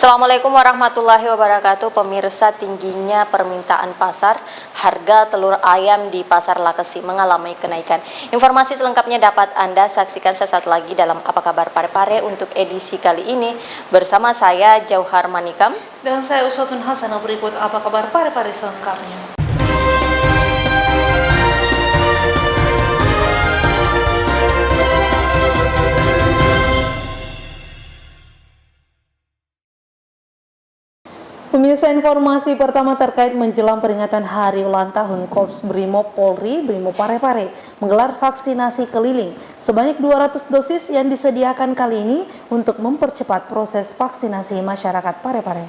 Assalamualaikum warahmatullahi wabarakatuh. Pemirsa, tingginya permintaan pasar, harga telur ayam di Pasar Lakesi mengalami kenaikan. Informasi selengkapnya dapat Anda saksikan sesaat lagi dalam Apa Kabar Parepare untuk edisi kali ini. Bersama saya Jauhar Manikam dan saya Uswatun Hasanah. Berikut Apa Kabar Parepare selengkapnya. Pemirsa, informasi pertama terkait menjelang peringatan Hari Ulang Tahun Korps Brimob Polri, Brimob Parepare menggelar vaksinasi keliling. Sebanyak 200 dosis yang disediakan kali ini untuk mempercepat proses vaksinasi masyarakat Parepare.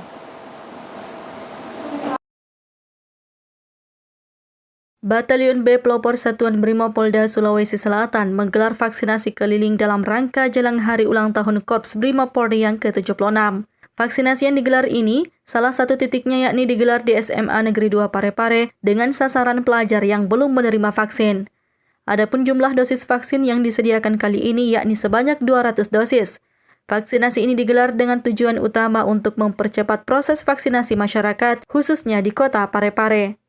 Batalion B Pelopor Satuan Brimob Polda Sulawesi Selatan menggelar vaksinasi keliling dalam rangka jelang Hari Ulang Tahun Korps Brimob Polri yang ke-76. Vaksinasi yang digelar ini, salah satu titiknya yakni digelar di SMA Negeri 2 Parepare dengan sasaran pelajar yang belum menerima vaksin. Adapun jumlah dosis vaksin yang disediakan kali ini yakni sebanyak 200 dosis. Vaksinasi ini digelar dengan tujuan utama untuk mempercepat proses vaksinasi masyarakat, khususnya di kota Parepare.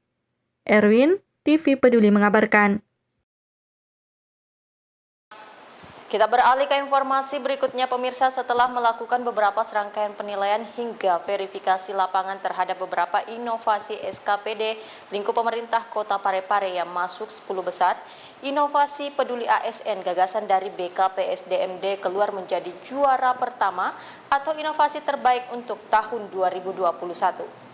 Erwin, TV Peduli mengabarkan. Kita beralih ke informasi berikutnya, pemirsa. Setelah melakukan beberapa serangkaian penilaian hingga verifikasi lapangan terhadap beberapa inovasi SKPD lingkup pemerintah Kota Parepare yang masuk 10 besar, inovasi Peduli ASN gagasan dari BKPSDMD keluar menjadi juara pertama atau inovasi terbaik untuk tahun 2021.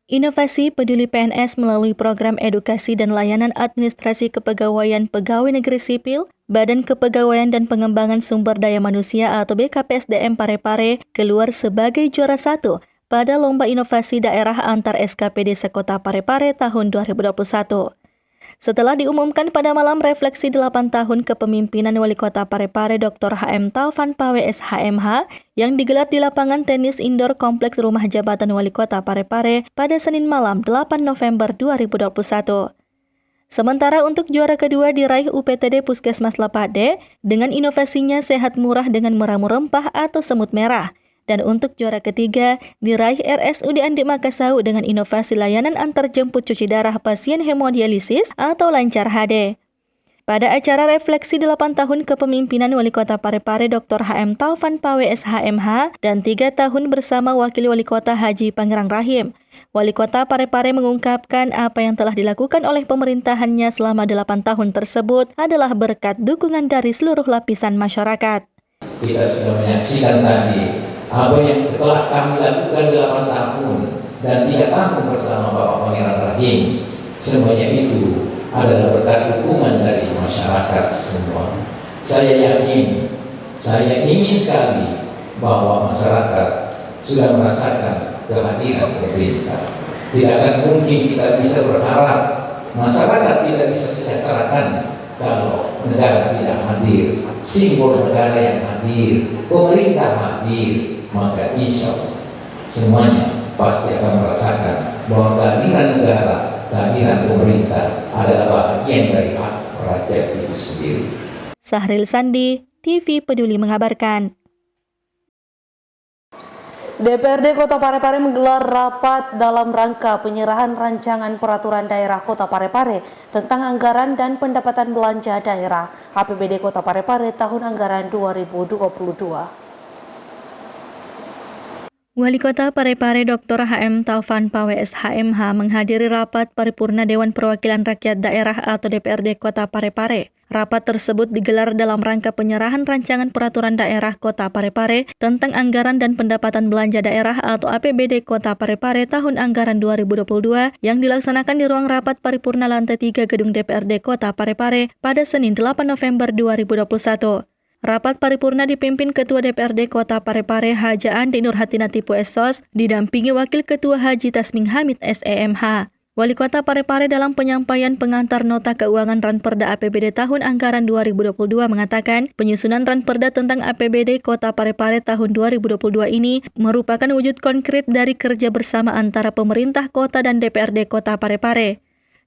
Inovasi Peduli PNS melalui program edukasi dan layanan administrasi kepegawaian pegawai negeri sipil, Badan Kepegawaian dan Pengembangan Sumber Daya Manusia atau BKPSDM Parepare keluar sebagai juara 1 pada Lomba Inovasi Daerah Antar SKPD Sekota Parepare tahun 2021. Setelah diumumkan pada malam refleksi 8 tahun kepemimpinan Wali Kota Parepare Dr. HM Taufan PWS HMH yang digelar di lapangan tenis indoor Kompleks Rumah Jabatan Wali Kota Parepare pada Senin malam 8 November 2021. Sementara untuk juara kedua diraih UPTD Puskesmas Lapade dengan inovasinya sehat murah dengan meramu rempah atau semut merah. Dan untuk juara ketiga diraih RSUD Andi Makassau dengan inovasi layanan antar jemput cuci darah pasien hemodialisis atau Lancar HD. Pada acara refleksi 8 tahun kepemimpinan Wali Kota Parepare Dr. HM Taufan PWS HMH dan 3 tahun bersama Wakil Wali Kota Haji Pangerang Rahim, Wali Kota Parepare mengungkapkan apa yang telah dilakukan oleh pemerintahannya selama 8 tahun tersebut adalah berkat dukungan dari seluruh lapisan masyarakat. Kita sudah menyaksikan tadi apa yang telah kami lakukan 8 tahun dan 3 tahun bersama Bapak Pangerang Rahim. Semuanya itu adalah berkat dukungan dari masyarakat semua. Saya yakin, saya ingin sekali bahwa masyarakat sudah merasakan kehadiran pemerintah. Tidak akan mungkin kita bisa berharap masyarakat tidak bisa sejahterakan kalau negara tidak hadir. Simbol negara yang hadir, pemerintah hadir, maka insya Allah semuanya pasti akan merasakan bahwa kehadiran negara, kehadiran pemerintah adalah bagian dari hak rakyat itu sendiri. Sahril Sandi, TV Peduli mengabarkan. DPRD Kota Parepare menggelar rapat dalam rangka penyerahan rancangan peraturan daerah Kota Parepare tentang anggaran dan pendapatan belanja daerah APBD Kota Parepare tahun anggaran 2022. Wali Kota Parepare Dr. HM Taufan PWS HMH menghadiri rapat paripurna Dewan Perwakilan Rakyat Daerah atau DPRD Kota Parepare. Rapat tersebut digelar dalam rangka penyerahan rancangan peraturan daerah Kota Parepare tentang anggaran dan pendapatan belanja daerah atau APBD Kota Parepare tahun anggaran 2022 yang dilaksanakan di ruang rapat paripurna lantai 3 Gedung DPRD Kota Parepare pada Senin 8 November 2021. Rapat paripurna dipimpin Ketua DPRD Kota Parepare Haja Andi Nurhatina Tipu SOS didampingi Wakil Ketua Haji Tasming Hamid SEMH. Wali Kota Parepare dalam penyampaian pengantar nota keuangan Ranperda APBD tahun anggaran 2022 mengatakan penyusunan Ranperda tentang APBD Kota Parepare tahun 2022 ini merupakan wujud konkret dari kerja bersama antara pemerintah kota dan DPRD Kota Parepare.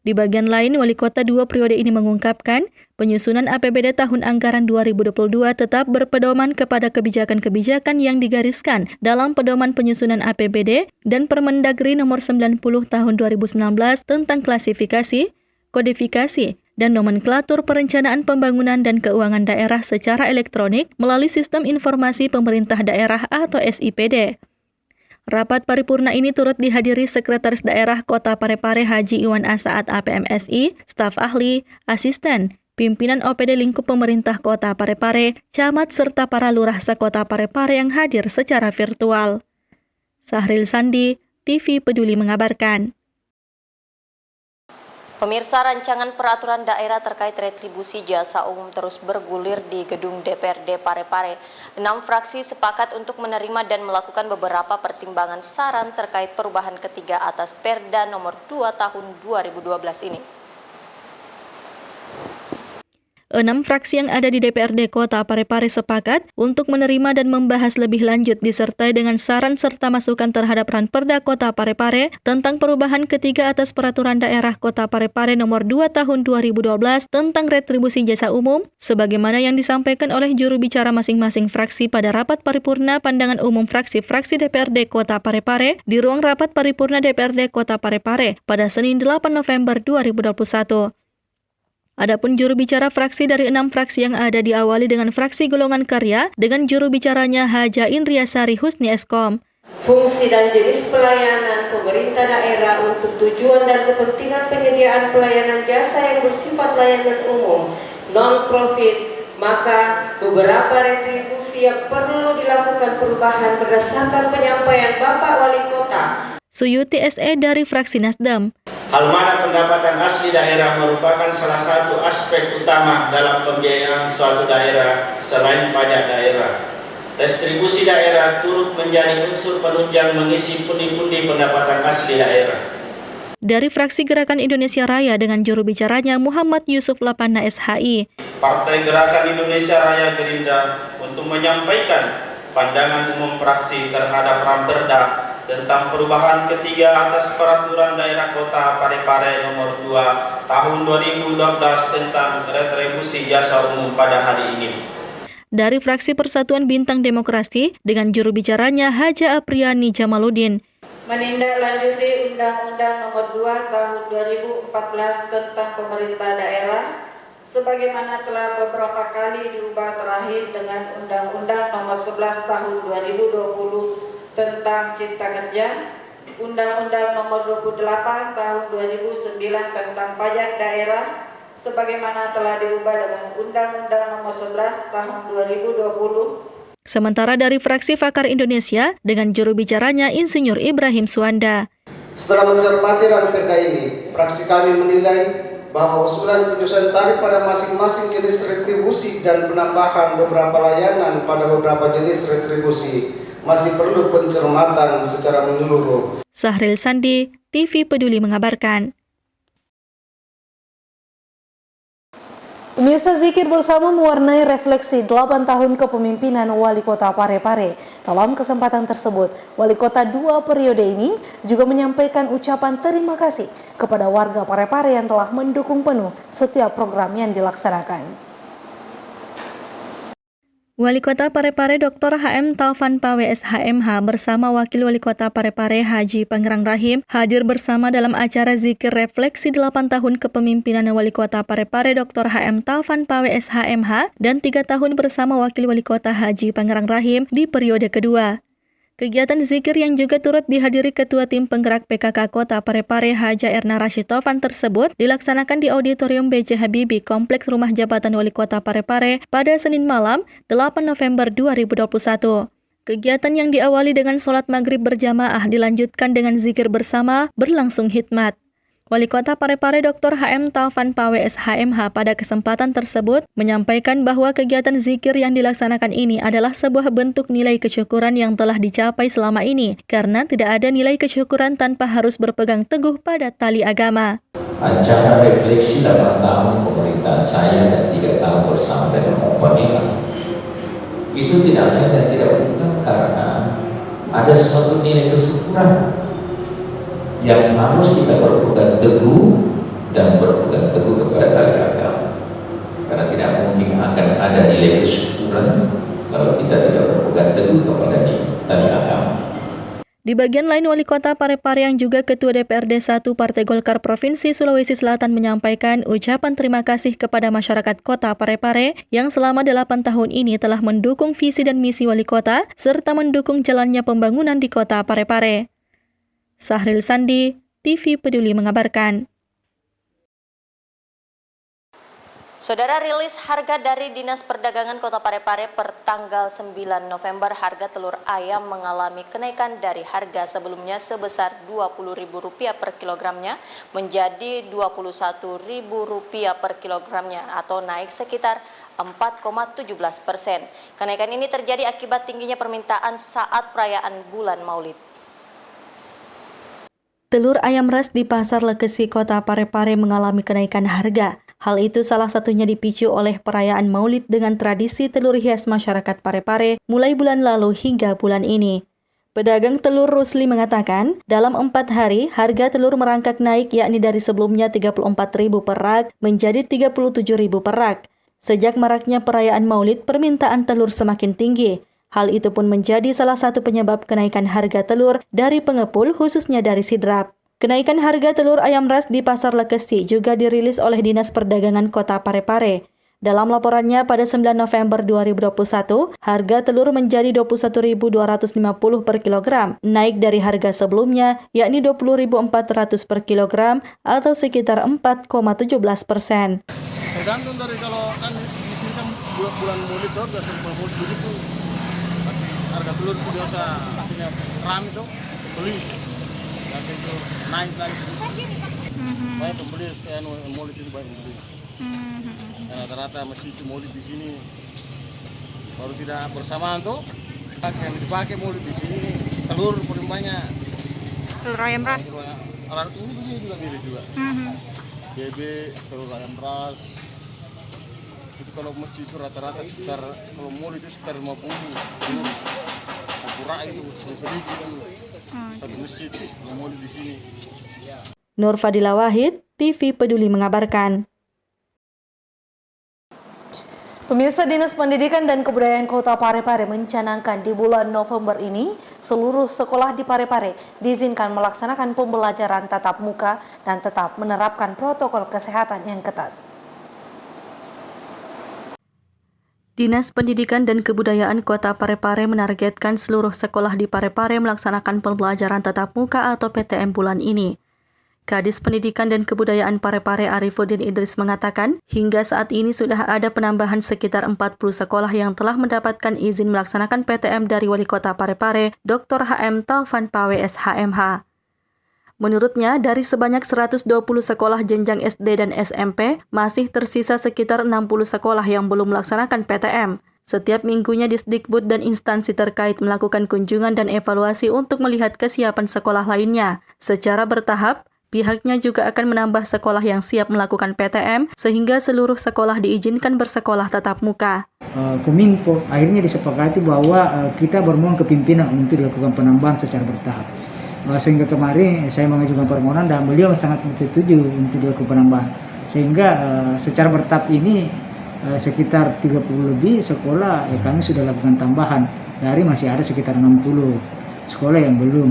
Di bagian lain, Wali Kota 2 periode ini mengungkapkan, penyusunan APBD tahun anggaran 2022 tetap berpedoman kepada kebijakan-kebijakan yang digariskan dalam Pedoman Penyusunan APBD dan Permendagri nomor 90 tahun 2019 tentang klasifikasi, kodifikasi, dan nomenklatur perencanaan pembangunan dan keuangan daerah secara elektronik melalui Sistem Informasi Pemerintah Daerah atau SIPD. Rapat paripurna ini turut dihadiri Sekretaris Daerah Kota Parepare Haji Iwan Asaat APMSI, staf ahli, asisten, pimpinan OPD lingkup pemerintah Kota Parepare, camat serta para lurah sekota Parepare yang hadir secara virtual. Sahril Sandi, TV Peduli mengabarkan. Pemirsa, rancangan peraturan daerah terkait retribusi jasa umum terus bergulir di gedung DPRD Parepare. 6 fraksi sepakat untuk menerima dan melakukan beberapa pertimbangan saran terkait perubahan ketiga atas Perda nomor 2 tahun 2012 ini. 6 fraksi yang ada di DPRD Kota Parepare sepakat untuk menerima dan membahas lebih lanjut disertai dengan saran serta masukan terhadap Ranperda Kota Parepare tentang perubahan ketiga atas Peraturan Daerah Kota Parepare nomor 2 tahun 2012 tentang retribusi jasa umum, sebagaimana yang disampaikan oleh juru bicara masing-masing fraksi pada rapat paripurna pandangan umum fraksi-fraksi DPRD Kota Parepare di ruang rapat paripurna DPRD Kota Parepare pada Senin 8 November 2021. Adapun juru bicara fraksi dari 6 fraksi yang ada diawali dengan fraksi Golongan Karya dengan juru bicaranya Haja Indriasari Husni Eskom. Fungsi dan jenis pelayanan pemerintah daerah untuk tujuan dan kepentingan penyediaan pelayanan jasa yang bersifat layanan umum, non-profit, maka beberapa retribusi yang perlu dilakukan perubahan berdasarkan penyampaian Bapak Wali Kota. Suyuti SE dari fraksi Nasdem. Hal mana pendapatan asli daerah merupakan salah satu aspek utama dalam pembiayaan suatu daerah selain pajak daerah. Distribusi daerah turut menjadi unsur penunjang mengisi pundi-pundi pendapatan asli daerah. Dari fraksi Gerakan Indonesia Raya dengan juru bicaranya Muhammad Yusuf Lapana SHI. Partai Gerakan Indonesia Raya Gerindra untuk menyampaikan pandangan umum fraksi terhadap Ranperda tentang perubahan ketiga atas Peraturan Daerah Kota Parepare nomor 2 tahun 2012 tentang retribusi jasa umum pada hari ini. Dari fraksi Persatuan Bintang Demokrasi dengan juru bicaranya Haja Apriani Jamaluddin. Menindaklanjuti Undang-Undang nomor 2 tahun 2014 tentang pemerintah daerah sebagaimana telah beberapa kali diubah terakhir dengan Undang-Undang nomor 11 tahun 2020 tentang Cipta Kerja, Undang-Undang nomor 28 tahun 2009 tentang pajak daerah, sebagaimana telah diubah dengan Undang-Undang nomor 11 tahun 2020. Sementara dari fraksi Fakar Indonesia dengan juru bicaranya Insinyur Ibrahim Suwanda. Setelah mencermati Ranperda ini, fraksi kami menilai bahwa usulan penyusunan tarif pada masing-masing jenis retribusi dan penambahan beberapa layanan pada beberapa jenis retribusi masih perlu pencermatan secara menyeluruh. Sahril Sandi, TV Peduli mengabarkan. Pemirsa, zikir bersama mewarnai refleksi 8 tahun kepemimpinan Wali Kota Parepare. Dalam kesempatan tersebut, Wali Kota 2 periode ini juga menyampaikan ucapan terima kasih kepada warga Parepare yang telah mendukung penuh setiap program yang dilaksanakan. Wali Kota Parepare Dr. HM Taufan Pawe SHMH bersama Wakil Wali Kota Parepare Haji Pangerang Rahim hadir bersama dalam acara zikir refleksi 8 tahun kepemimpinan Wali Kota Parepare Dr. HM Taufan Pawe SHMH dan 3 tahun bersama Wakil Wali Kota Haji Pangerang Rahim di periode kedua. Kegiatan zikir yang juga turut dihadiri Ketua Tim Penggerak PKK Kota Parepare Haja Erna Rashid Taufan tersebut dilaksanakan di Auditorium B.J. Habibie Kompleks Rumah Jabatan Wali Kota Parepare pada Senin malam 8 November 2021. Kegiatan yang diawali dengan sholat maghrib berjamaah dilanjutkan dengan zikir bersama berlangsung hikmat. Wali Kota Parepare Dr. HM Taufan Pawe SHMH pada kesempatan tersebut menyampaikan bahwa kegiatan zikir yang dilaksanakan ini adalah sebuah bentuk nilai kesyukuran yang telah dicapai selama ini, karena tidak ada nilai kesyukuran tanpa harus berpegang teguh pada tali agama. Acara refleksi 8 tahun pemerintahan saya dan 3 tahun bersama dengan komponen itu tidak lain dan tidak bukan karena ada suatu nilai kesyukuran yang harus kita berpegang teguh dan berpegang teguh kepada tali agama. Karena tidak mungkin akan ada nilai kesyukuran kalau kita tidak berpegang teguh kepada tali agama. Di bagian lain, Wali Kota Parepare yang juga Ketua DPRD 1 Partai Golkar Provinsi Sulawesi Selatan menyampaikan ucapan terima kasih kepada masyarakat Kota Parepare yang selama 8 tahun ini telah mendukung visi dan misi Wali Kota serta mendukung jalannya pembangunan di Kota Parepare. Sahril Sandi, TV Peduli mengabarkan. Saudara, rilis harga dari Dinas Perdagangan Kota Parepare per tanggal 9 November, harga telur ayam mengalami kenaikan dari harga sebelumnya sebesar Rp20.000 per kilogramnya menjadi Rp21.000 per kilogramnya atau naik sekitar 4,17%. Kenaikan ini terjadi akibat tingginya permintaan saat perayaan bulan Maulid. Telur ayam ras di Pasar Lekesi Kota Parepare mengalami kenaikan harga. Hal itu salah satunya dipicu oleh perayaan Maulid dengan tradisi telur hias masyarakat Parepare mulai bulan lalu hingga bulan ini. Pedagang telur Rusli mengatakan, dalam 4 hari harga telur merangkak naik yakni dari sebelumnya Rp34.000 per rak menjadi Rp37.000 per rak. Sejak maraknya perayaan Maulid, permintaan telur semakin tinggi. Hal itu pun menjadi salah satu penyebab kenaikan harga telur dari pengepul khususnya dari sidrap. Kenaikan harga telur ayam ras di Pasar Lekesi juga dirilis oleh Dinas Perdagangan Kota Parepare. Dalam laporannya pada 9 November 2021, harga telur menjadi Rp21.250 per kilogram, naik dari harga sebelumnya yakni Rp20.400 per kilogram atau sekitar 4,17%. Tergantung dari kalau kan di sini kan bulan Maulid tuh biasa Maulid begitu. Harga telur itu biasa artinya ramai tuh beli. Dan itu naik lagi. Banyak pembeli, Maulid itu banyak pembeli. Rata-rata masjid Maulid di sini baru tidak bersamaan tuh. Yang dipakai Maulid di sini telur paling banyak. Telur ayam ras. Orang ini juga mirip juga. BB, telur ayam ras. Itu kalau masjid itu rata-rata sekitar kalau Maulid itu sekitar 50. Kurang itu sedikit itu. Tapi masjid Maulid di sini. Nur Fadila Wahid, TV Peduli mengabarkan. Pemirsa, Dinas Pendidikan dan Kebudayaan Kota Parepare mencanangkan di bulan November ini seluruh sekolah di Parepare diizinkan melaksanakan pembelajaran tatap muka dan tetap menerapkan protokol kesehatan yang ketat. Dinas Pendidikan dan Kebudayaan Kota Parepare menargetkan seluruh sekolah di Parepare melaksanakan pembelajaran tatap muka atau PTM bulan ini. Kadis Pendidikan dan Kebudayaan Parepare Arifuddin Idris mengatakan, hingga saat ini sudah ada penambahan sekitar 40 sekolah yang telah mendapatkan izin melaksanakan PTM dari Wali Kota Parepare, Dr. HM Taufan Pawe SHMH. Menurutnya, dari sebanyak 120 sekolah jenjang SD dan SMP, masih tersisa sekitar 60 sekolah yang belum melaksanakan PTM. Setiap minggunya Disdikbud dan instansi terkait melakukan kunjungan dan evaluasi untuk melihat kesiapan sekolah lainnya. Secara bertahap, pihaknya juga akan menambah sekolah yang siap melakukan PTM sehingga seluruh sekolah diizinkan bersekolah tatap muka. Kominfo akhirnya disepakati bahwa kita bermohon ke pimpinan untuk dilakukan penambahan secara bertahap. Sehingga kemarin saya mengajukan permohonan dan beliau sangat setuju untuk dilakukan penambahan. Sehingga secara bertahap ini sekitar 30 lebih sekolah kami sudah lakukan tambahan. Dari masih ada sekitar 60 sekolah yang belum.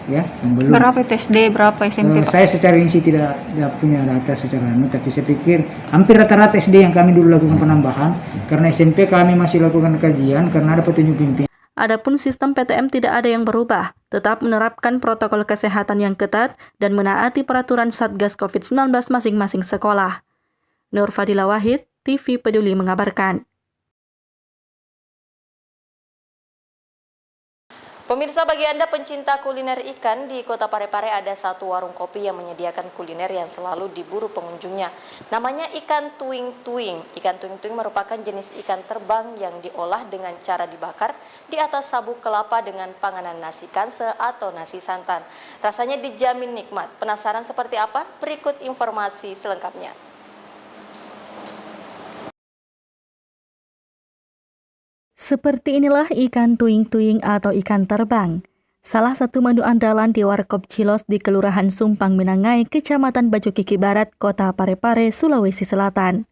Yang belum. Berapa itu SD, berapa SMP? Saya secara ini tidak punya data secara tapi saya pikir hampir rata-rata SD yang kami dulu lakukan penambahan, karena SMP kami masih lakukan kajian karena ada petunjuk pimpinan. Adapun sistem PTM tidak ada yang berubah, tetap menerapkan protokol kesehatan yang ketat dan menaati peraturan Satgas COVID-19 masing-masing sekolah. Nur Fadila Wahid, TV Peduli mengabarkan. Pemirsa, bagi Anda pencinta kuliner ikan, di Kota Parepare ada satu warung kopi yang menyediakan kuliner yang selalu diburu pengunjungnya. Namanya ikan tuing-tuing. Ikan tuing-tuing merupakan jenis ikan terbang yang diolah dengan cara dibakar di atas sabuk kelapa dengan panganan nasi kanse atau nasi santan. Rasanya dijamin nikmat. Penasaran seperti apa? Berikut informasi selengkapnya. Seperti inilah ikan tuing-tuing atau ikan terbang. salah satu menu andalan di Warkop Cilos di Kelurahan Sumpang Minangai, Kecamatan Bajokiki Barat, Kota Parepare, Sulawesi Selatan.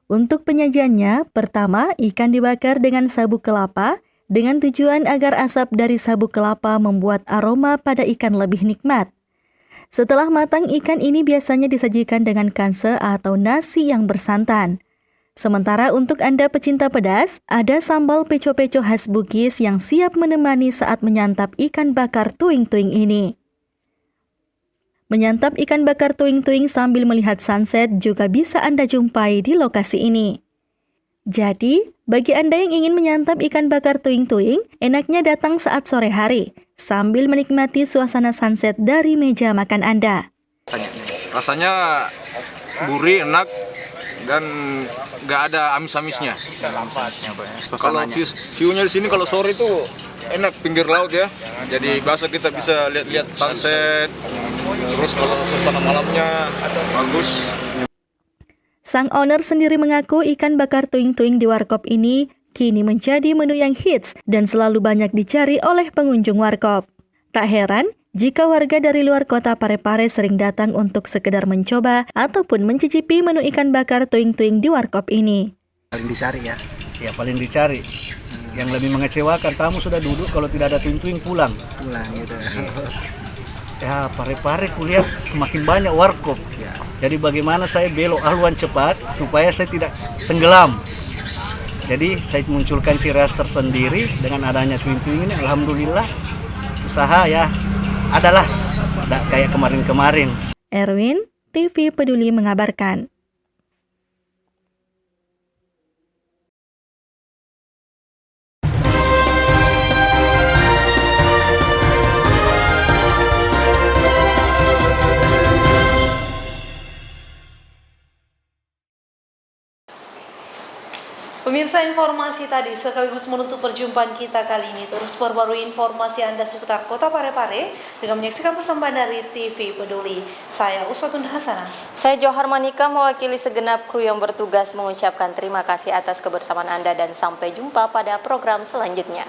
Untuk penyajiannya, pertama ikan dibakar dengan sabuk kelapa, dengan tujuan agar asap dari sabuk kelapa membuat aroma pada ikan lebih nikmat. Setelah matang, ikan ini biasanya disajikan dengan kanse atau nasi yang bersantan. Sementara untuk Anda pecinta pedas, ada sambal peco-peco khas Bugis yang siap menemani saat menyantap ikan bakar tuing-tuing ini. Menyantap ikan bakar tuing-tuing sambil melihat sunset juga bisa Anda jumpai di lokasi ini. Jadi, bagi Anda yang ingin menyantap ikan bakar tuing-tuing, enaknya datang saat sore hari, sambil menikmati suasana sunset dari meja makan Anda. Rasanya gurih, enak, dan nggak ada amis-amisnya. Kalau view-nya di sini kalau sore itu enak, pinggir laut ya. Jadi biasa kita bisa lihat sunset. Terus kalau suasana malamnya bagus. Sang owner sendiri mengaku ikan bakar tuing-tuing di warkop ini kini menjadi menu yang hits dan selalu banyak dicari oleh pengunjung warkop. Tak heran jika warga dari luar kota Parepare sering datang untuk sekedar mencoba ataupun mencicipi menu ikan bakar tuing-tuing di warkop ini. Paling dicari ya paling dicari. Yang lebih mengecewakan, tamu sudah duduk, kalau tidak ada tuing-tuing pulang gitu. Ya Parepare kulihat semakin banyak warkop. Jadi bagaimana saya belok haluan cepat supaya saya tidak tenggelam. Jadi saya munculkan ciri khas tersendiri dengan adanya tuing-tuing ini. Alhamdulillah usaha ya adalah kayak kemarin-kemarin. Erwin, TV Peduli mengabarkan. Pemirsa, informasi tadi sekaligus menutup perjumpaan kita kali ini. Terus perbarui informasi Anda seputar Kota Parepare dengan menyaksikan persembahan dari TV Peduli. Saya Uswatun Hasanah. Saya Johar Manika mewakili segenap kru yang bertugas mengucapkan terima kasih atas kebersamaan Anda dan sampai jumpa pada program selanjutnya.